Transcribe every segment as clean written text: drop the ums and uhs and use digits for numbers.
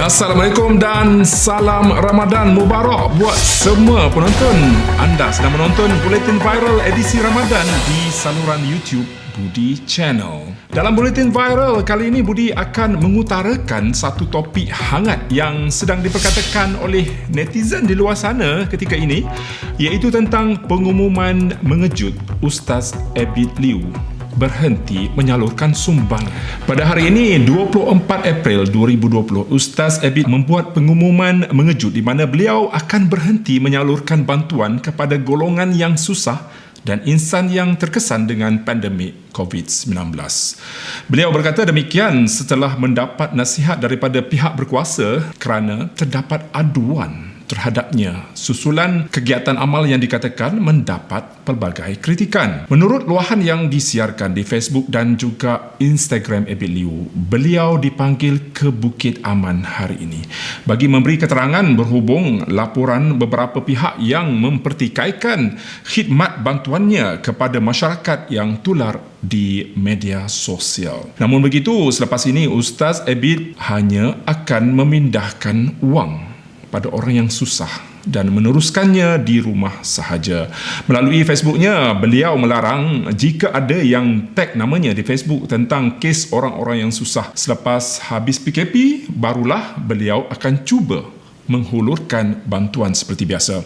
Assalamualaikum dan salam Ramadan Mubarak buat semua penonton. Anda sedang menonton Buletin Viral edisi Ramadan di saluran YouTube Budi Channel. Dalam Buletin Viral kali ini, Budi akan mengutarakan satu topik hangat yang sedang diperkatakan oleh netizen di luar sana ketika ini, iaitu tentang pengumuman mengejut Ustaz Abid Liu berhenti menyalurkan sumbangan. Pada hari ini, 24 April 2020, Ustaz Abid membuat pengumuman mengejut di mana beliau akan berhenti menyalurkan bantuan kepada golongan yang susah dan insan yang terkesan dengan pandemik COVID-19. Beliau berkata demikian setelah mendapat nasihat daripada pihak berkuasa kerana terdapat aduan terhadapnya susulan kegiatan amal yang dikatakan mendapat pelbagai kritikan. Menurut luahan yang disiarkan di Facebook dan juga Instagram Abid Liu, beliau dipanggil ke Bukit Aman hari ini bagi memberi keterangan berhubung laporan beberapa pihak yang mempertikaikan khidmat bantuannya kepada masyarakat yang tular di media sosial. Namun begitu, selepas ini Ustaz Abid hanya akan memindahkan wang pada orang yang susah dan meneruskannya di rumah sahaja. Melalui Facebooknya, beliau melarang jika ada yang tag namanya di Facebook tentang kes orang-orang yang susah. Selepas habis PKP, barulah beliau akan cuba menghulurkan bantuan seperti biasa.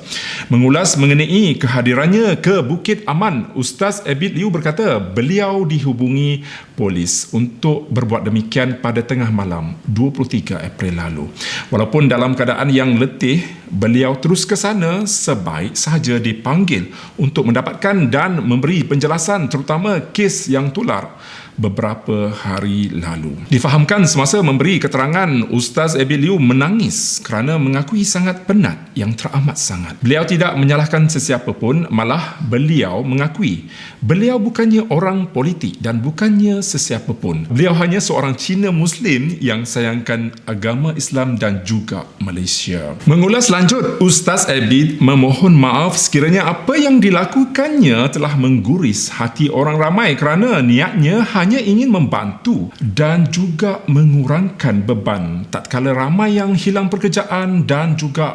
Mengulas mengenai kehadirannya ke Bukit Aman, Ustaz Abid Liu berkata beliau dihubungi polis untuk berbuat demikian pada tengah malam 23 April lalu. Walaupun dalam keadaan yang letih, beliau terus ke sana sebaik sahaja dipanggil untuk mendapatkan dan memberi penjelasan terutama kes yang tular beberapa hari lalu. Difahamkan semasa memberi keterangan, Ustaz Abid Liu menangis kerana mengakui sangat penat yang teramat sangat. Beliau tidak menyalahkan sesiapa pun, malah beliau mengakui beliau bukannya orang politik dan bukannya sesiapa pun. Beliau hanya seorang Cina Muslim yang sayangkan agama Islam dan juga Malaysia. Mengulas lanjut, Ustaz Abid memohon maaf sekiranya apa yang dilakukannya telah mengguris hati orang ramai kerana niatnya hanya ingin membantu dan juga mengurangkan beban tatkala ramai yang hilang pekerjaan dan juga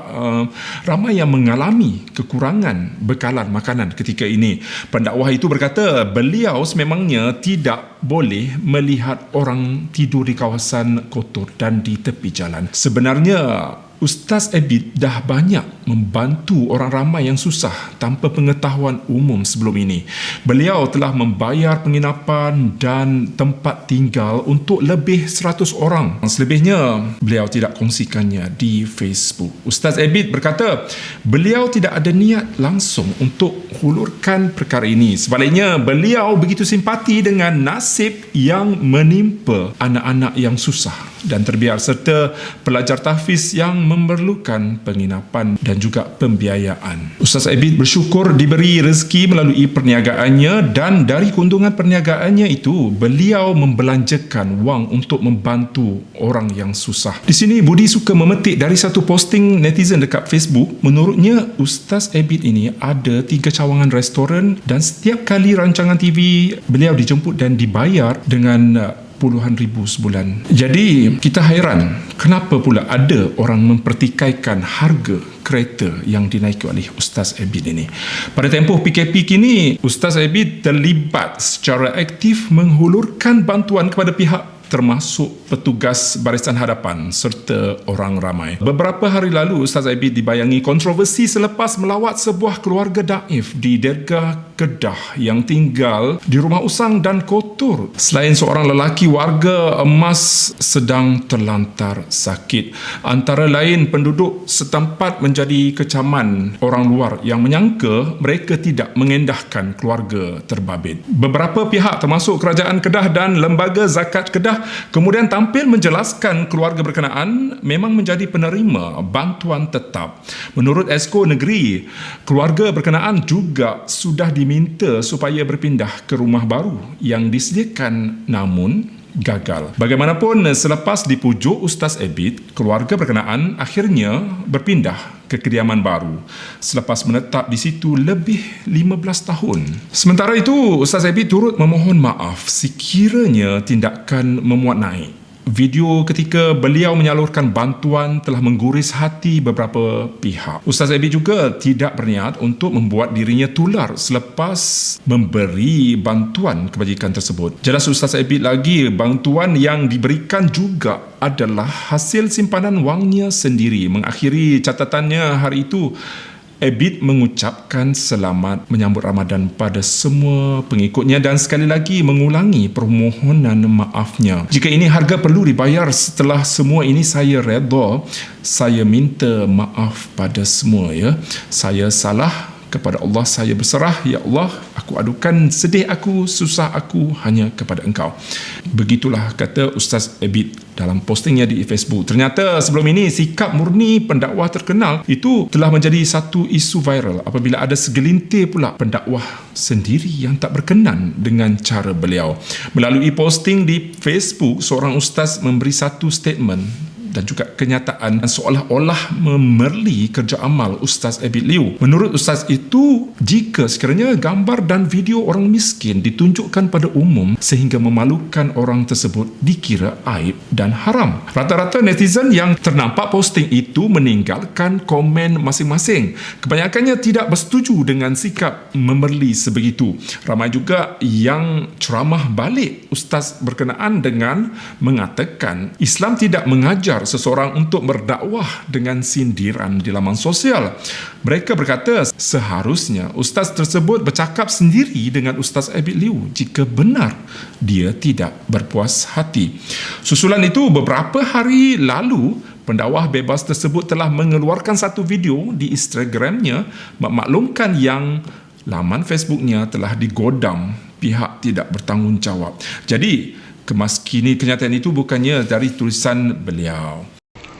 ramai yang mengalami kekurangan bekalan makanan ketika ini. Pendakwah itu berkata beliau sememangnya tidak boleh melihat orang tidur di kawasan kotor dan di tepi jalan. Sebenarnya Ustaz Abid dah banyak membantu orang ramai yang susah tanpa pengetahuan umum sebelum ini. Beliau telah membayar penginapan dan tempat tinggal untuk lebih 100 orang. Selebihnya, beliau tidak kongsikannya di Facebook. Ustaz Abid berkata, beliau tidak ada niat langsung untuk hulurkan perkara ini. Sebaliknya, beliau begitu simpati dengan nasib yang menimpa anak-anak yang susah dan terbiar serta pelajar tahfiz yang memerlukan penginapan dan juga pembiayaan. Ustaz Abid bersyukur diberi rezeki melalui perniagaannya dan dari keuntungan perniagaannya itu beliau membelanjakan wang untuk membantu orang yang susah. Di sini Budi suka memetik dari satu posting netizen dekat Facebook. Menurutnya Ustaz Abid ini ada 3 cawangan restoran dan setiap kali rancangan TV beliau dijemput dan dibayar dengan puluhan ribu sebulan. Jadi kita hairan kenapa pula ada orang mempertikaikan harga kereta yang dinaiki oleh Ustaz Abid ini. Pada tempoh PKP kini, Ustaz Abid terlibat secara aktif menghulurkan bantuan kepada pihak termasuk petugas barisan hadapan serta orang ramai. Beberapa hari lalu, Ustaz Abid dibayangi kontroversi selepas melawat sebuah keluarga daif di Dergah Kedah yang tinggal di rumah usang dan kotor. Selain seorang lelaki warga emas sedang terlantar sakit. Antara lain, penduduk setempat menjadi kecaman orang luar yang menyangka mereka tidak mengendahkan keluarga terbabit. Beberapa pihak termasuk Kerajaan Kedah dan Lembaga Zakat Kedah kemudian tampil menjelaskan keluarga berkenaan memang menjadi penerima bantuan tetap. Menurut Esko Negeri, keluarga berkenaan juga sudah diminta supaya berpindah ke rumah baru yang disediakan namun gagal. Bagaimanapun, selepas dipujuk Ustaz Abid, keluarga berkenaan akhirnya berpindah ke kediaman baru selepas menetap di situ lebih 15 tahun. Sementara itu, Ustaz Abid turut memohon maaf sekiranya tindakan memuat naik Video ketika beliau menyalurkan bantuan telah mengguris hati beberapa pihak. Ustaz Abid juga tidak berniat untuk membuat dirinya tular selepas memberi bantuan kebajikan tersebut. Jelas Ustaz Abid lagi, bantuan yang diberikan juga adalah hasil simpanan wangnya sendiri. Mengakhiri catatannya hari itu, Abid mengucapkan selamat menyambut Ramadan pada semua pengikutnya dan sekali lagi mengulangi permohonan maafnya. Jika ini harga perlu dibayar, setelah semua ini saya redha, saya minta maaf pada semua ya. Saya salah, kepada Allah saya berserah. Ya Allah, aku adukan sedih aku, susah aku hanya kepada Engkau. Begitulah kata Ustaz Abid dalam postingnya di Facebook. Ternyata sebelum ini sikap murni pendakwah terkenal itu telah menjadi satu isu viral apabila ada segelintir pula pendakwah sendiri yang tak berkenan dengan cara beliau. Melalui posting di Facebook, seorang ustaz memberi satu statement dan juga kenyataan seolah-olah memerli kerja amal Ustaz Abid Liu. Menurut Ustaz itu, jika sekiranya gambar dan video orang miskin ditunjukkan pada umum sehingga memalukan orang tersebut, dikira aib dan haram. Rata-rata netizen yang ternampak posting itu meninggalkan komen masing-masing. Kebanyakannya tidak bersetuju dengan sikap memerli sebegitu. Ramai juga yang ceramah balik Ustaz berkenaan dengan mengatakan Islam tidak mengajar seseorang untuk berdakwah dengan sindiran di laman sosial. Mereka berkata seharusnya ustaz tersebut bercakap sendiri dengan Ustaz Abid Liu jika benar dia tidak berpuas hati. Susulan itu, beberapa hari lalu pendakwah bebas tersebut telah mengeluarkan satu video di Instagramnya memaklumkan yang laman Facebooknya telah digodam pihak tidak bertanggungjawab. Jadi kini kenyataan itu bukannya dari tulisan beliau.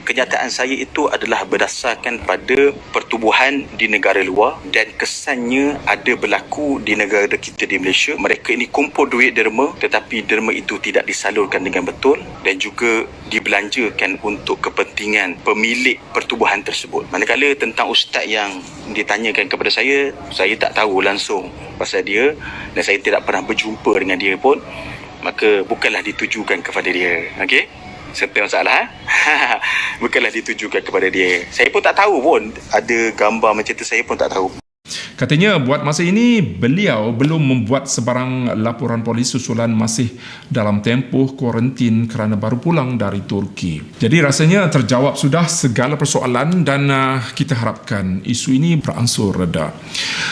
Kenyataan saya itu adalah berdasarkan pada pertubuhan di negara luar dan kesannya ada berlaku di negara kita di Malaysia. Mereka ini kumpul duit derma tetapi derma itu tidak disalurkan dengan betul dan juga dibelanjakan untuk kepentingan pemilik pertubuhan tersebut. Manakala tentang ustaz yang ditanyakan kepada saya tak tahu langsung pasal dia dan saya tidak pernah berjumpa dengan dia pun. Maka bukanlah ditujukan kepada dia. Okey? Serta masalah. Bukanlah ditujukan kepada dia. Saya pun tak tahu pun ada gambar macam tu, saya pun tak tahu. Katanya buat masa ini beliau belum membuat sebarang laporan polis susulan masih dalam tempoh kuarantin kerana baru pulang dari Turki. Jadi rasanya terjawab sudah segala persoalan dan kita harapkan isu ini beransur reda.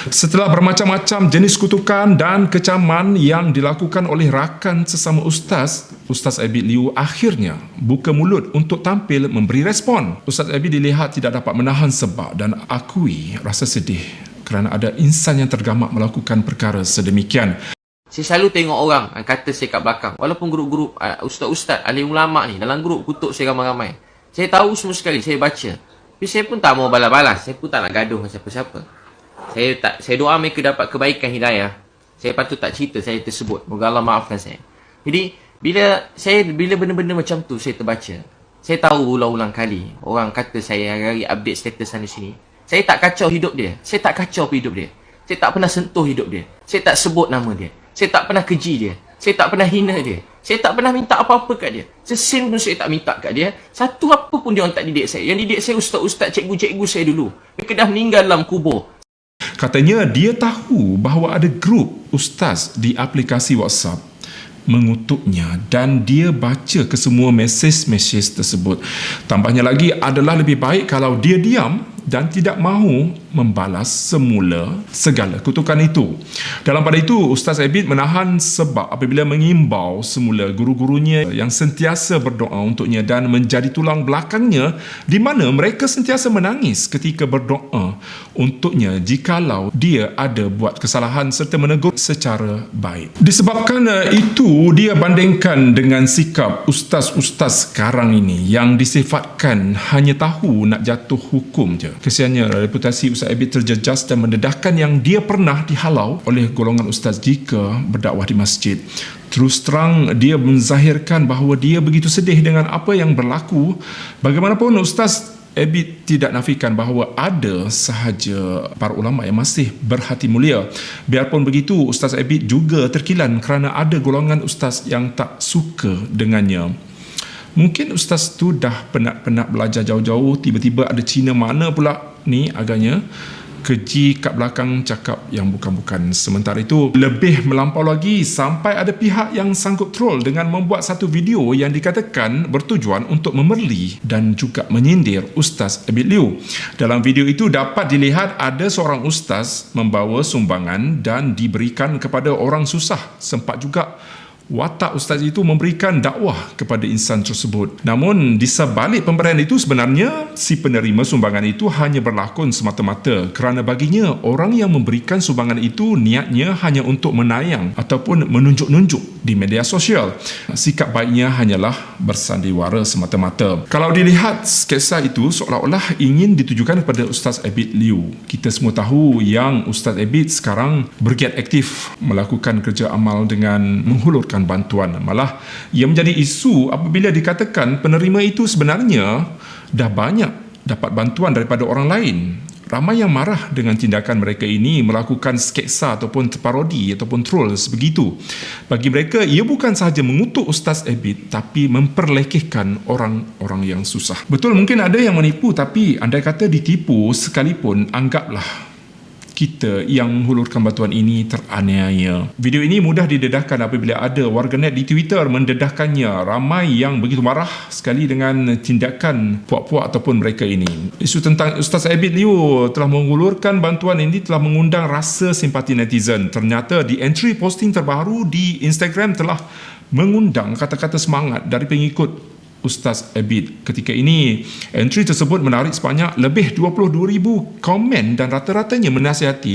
Setelah bermacam-macam jenis kutukan dan kecaman yang dilakukan oleh rakan sesama ustaz, Ustaz Abid Liu akhirnya buka mulut untuk tampil memberi respon. Ustaz Abid dilihat tidak dapat menahan sebab dan akui rasa sedih kerana ada insan yang tergamak melakukan perkara sedemikian. Saya selalu tengok orang kata saya kat belakang. Walaupun grup-grup ustaz-ustaz, alim ulama' ni dalam grup kutuk saya ramai-ramai. Saya tahu semua sekali, saya baca. Tapi saya pun tak mau balas-balas. Saya pun tak nak gaduh dengan siapa-siapa. Saya doa mereka dapat kebaikan hidayah. Saya patut tak cerita saya tersebut. Moga Allah maafkan saya. Jadi, bila benda-benda macam tu saya terbaca, saya tahu ulang-ulang kali orang kata saya hari-hari update status sana sini. Saya tak kacau hidup dia. Saya tak kacau hidup dia. Saya tak pernah sentuh hidup dia. Saya tak sebut nama dia. Saya tak pernah keji dia. Saya tak pernah hina dia. Saya tak pernah minta apa-apa kat dia. Sesin pun saya tak minta kat dia. Satu apa pun dia orang tak didik saya. Yang didik saya ustaz-ustaz, cikgu-cikgu saya dulu. Mereka dah meninggal dalam kubur. Katanya dia tahu bahawa ada grup ustaz di aplikasi WhatsApp mengutuknya dan dia baca ke semua mesej tersebut. Tambahnya lagi adalah lebih baik kalau dia diam dan tidak mahu membalas semula segala kutukan itu. Dalam pada itu, Ustaz Abid menahan sebab apabila mengimbau semula guru-gurunya yang sentiasa berdoa untuknya dan menjadi tulang belakangnya di mana mereka sentiasa menangis ketika berdoa untuknya jikalau dia ada buat kesalahan serta menegur secara baik. Disebabkan itu, dia bandingkan dengan sikap ustaz-ustaz sekarang ini yang disifatkan hanya tahu nak jatuh hukum je. Kesiannya reputasi Ustaz Abid terjejas dan mendedahkan yang dia pernah dihalau oleh golongan ustaz jika berdakwah di masjid. Terus terang dia menzahirkan bahawa dia begitu sedih dengan apa yang berlaku. Bagaimanapun Ustaz Abid tidak nafikan bahawa ada sahaja para ulama yang masih berhati mulia. Biarpun begitu, Ustaz Abid juga terkilan kerana ada golongan ustaz yang tak suka dengannya. Mungkin ustaz tu dah penat-penat belajar jauh-jauh, tiba-tiba ada Cina mana pula ni agaknya keji kat belakang cakap yang bukan-bukan. Sementara itu, lebih melampau lagi sampai ada pihak yang sanggup troll dengan membuat satu video yang dikatakan bertujuan untuk memerli dan juga menyindir Ustaz Abid Liu. Dalam video itu dapat dilihat ada seorang ustaz membawa sumbangan dan diberikan kepada orang susah. Sempat juga watak ustaz itu memberikan dakwah kepada insan tersebut. Namun di sebalik pemberian itu sebenarnya si penerima sumbangan itu hanya berlakon semata-mata kerana baginya orang yang memberikan sumbangan itu niatnya hanya untuk menayang ataupun menunjuk-nunjuk di media sosial. Sikap baiknya hanyalah bersandiwara semata-mata. Kalau dilihat sketsa itu seolah-olah ingin ditujukan kepada Ustaz Abid Liu. Kita semua tahu yang Ustaz Abid sekarang bergiat aktif melakukan kerja amal dengan menghulurkan bantuan. Malah ia menjadi isu apabila dikatakan penerima itu sebenarnya dah banyak dapat bantuan daripada orang lain. Ramai yang marah dengan tindakan mereka ini melakukan sketsa ataupun parodi ataupun troll sebegitu. Bagi mereka, ia bukan sahaja mengutuk Ustaz Abid tapi memperlekehkan orang-orang yang susah. Betul, mungkin ada yang menipu, tapi andai kata ditipu sekalipun, anggaplah kita yang menghulurkan bantuan ini teraniaya. Video ini mudah didedahkan apabila ada warganet di Twitter mendedahkannya. Ramai yang begitu marah sekali dengan tindakan puak-puak ataupun mereka ini. Isu tentang Ustaz Abid Liu telah menghulurkan bantuan ini telah mengundang rasa simpati netizen. Ternyata di entry posting terbaru di Instagram telah mengundang kata-kata semangat dari pengikut Ustaz Abid. Ketika ini, entry tersebut menarik sebanyak lebih 22,000 komen dan rata-ratanya menasihati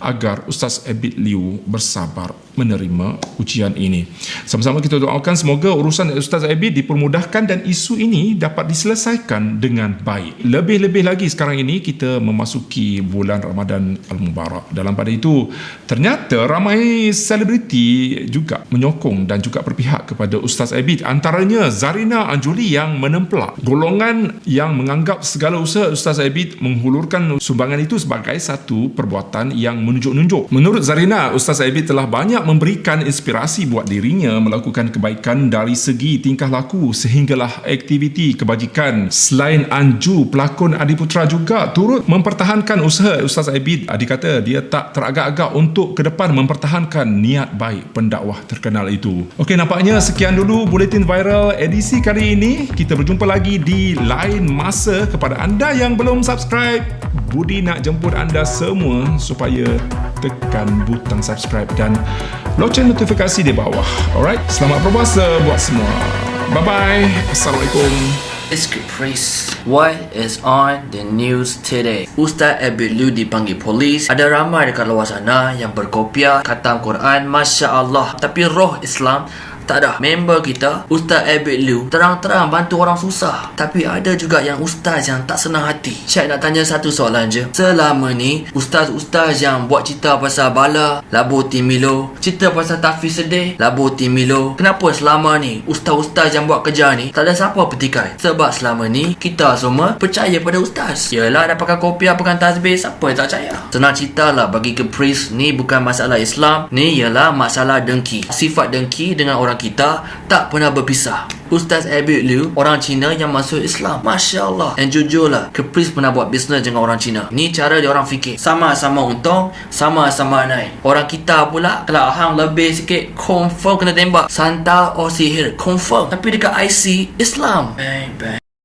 agar Ustaz Abid Liu bersabar menerima ujian ini. Sama-sama kita doakan semoga urusan Ustaz Abid dipermudahkan dan isu ini dapat diselesaikan dengan baik. Lebih-lebih lagi sekarang ini kita memasuki bulan Ramadan Al-Mubarak. Dalam pada itu, ternyata ramai selebriti juga menyokong dan juga berpihak kepada Ustaz Abid. Antaranya Zarina Anjuli yang menemplak golongan yang menganggap segala usaha Ustaz Abid menghulurkan sumbangan itu sebagai satu perbuatan yang menunjuk-nunjuk. Menurut Zarina, Ustaz Abid telah banyak memberikan inspirasi buat dirinya melakukan kebaikan dari segi tingkah laku sehinggalah aktiviti kebajikan. Selain Anju, pelakon Adiputra juga turut mempertahankan usaha Ustaz Abid. Dikata dia tak teragak-agak untuk ke depan mempertahankan niat baik pendakwah terkenal itu. Okey, nampaknya sekian dulu Buletin Viral edisi kali ini. Kita berjumpa lagi di lain masa. Kepada anda yang belum subscribe, Budi nak jemput anda semua supaya tekan butang subscribe dan loceng notifikasi di bawah. Alright, selamat berpuasa buat semua. Bye-bye. Assalamualaikum. It's Caprice. What is on the news today? Ustaz Abid Liu dipanggil polis. Ada ramai dekat luar sana yang berkopiah khatam Quran, Masya Allah. Tapi roh Islam tak ada. Member kita, Ustaz Abid Liu, terang-terang bantu orang susah. Tapi ada juga yang ustaz yang tak senang hati. Syed nak tanya satu soalan je. Selama ni, ustaz-ustaz yang buat cerita pasal bala, labu timilo, cerita pasal tahfiz sedih, labu timilo, kenapa selama ni ustaz-ustaz yang buat kerja ni tak ada siapa petikai? Sebab selama ni kita semua percaya pada ustaz. Yelah, dah pakai kopiah, pegang tasbih, siapa yang tak percaya? Senang cerita lah bagi Caprice, ni bukan masalah Islam, ni ialah masalah dengki. Sifat dengki dengan orang kita tak pernah berpisah. Ustaz Abid Liu, orang Cina yang masuk Islam. Masya Allah. Dan jujurlah, Caprice pernah buat bisnes dengan orang Cina. Ni cara dia orang fikir. Sama-sama untung, sama-sama naik. Orang kita pula, kalau hang lebih sikit, confirm kena tembak. Santa or sihir, confirm. Tapi dekat IC, Islam. Bang, bang.